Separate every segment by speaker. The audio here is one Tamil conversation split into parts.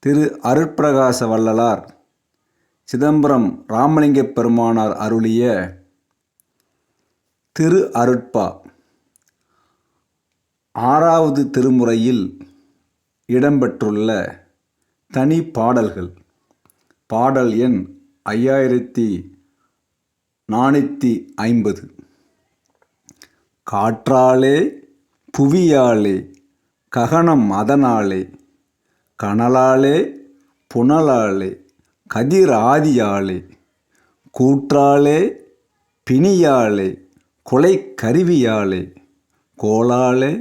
Speaker 1: திரு அருட்பிரகாச வள்ளலார் சிதம்பரம் ராமலிங்கப் பெருமானார் அருளிய திரு அருட்பா 6வது திருமுறையில் இடம்பெற்றுள்ள தனி பாடல்கள். பாடல் எண் 5450. காற்றாலே புவியாலே ககனம் அதனாலே கனலாலே புனலாலே கதிர் ஆதியாலே கூற்றாலே பிணியாலே கொலை கருவியாலே கோளாலே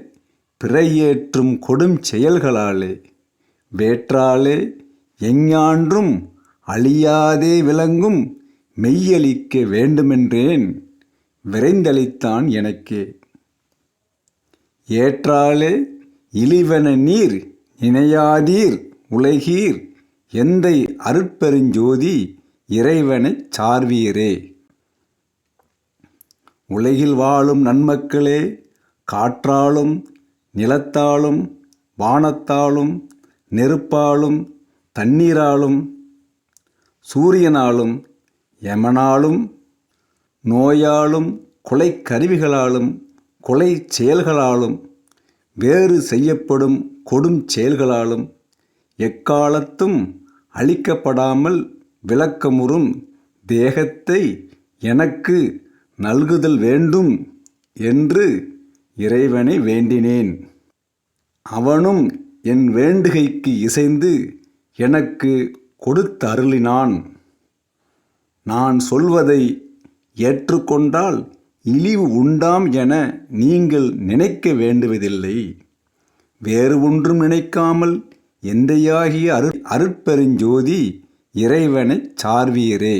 Speaker 1: பிறையேற்றும் கொடும் செயல்களாலே வேற்றாலே எஞ்ஞான்றும் அழியாதே விளங்கும் மெய்யளிக்க வேண்டுமென்றேன் விரைந்தளித்தான் எனக்கே. ஏற்றாலே இழிவென நீர் நினையாதீர் உலகீர் எந்தை அருட்பெருஞ்சோதி இறைவனைச் சார்வீரே. உலகில் வாழும் நன்மக்களே, காற்றாலும் நிலத்தாலும் வானத்தாலும் நெருப்பாலும் தண்ணீராலும் சூரியனாலும் யமனாலும் நோயாலும் கொலை கருவிகளாலும் கொலை செயல்களாலும் வேறு செய்யப்படும் கொடும் செயல்களாலும் எக்காலத்தும் அழிக்கப்படாமல் விளக்கமுறும் தேகத்தை எனக்கு நல்குதல் வேண்டும் என்று இறைவனை வேண்டினேன். அவனும் என் வேண்டுகைக்கு இசைந்து எனக்கு கொடுத்தருளினான். நான் சொல்வதை ஏற்றுக்கொண்டால் இழிவு உண்டாம் என நீங்கள் நினைக்க வேண்டுவதில்லை. வேறு ஒன்றும் நினைக்காமல் எந்தையாகிய அருட்பெருஞ்சோதி இறைவனைச் சார்வீரே.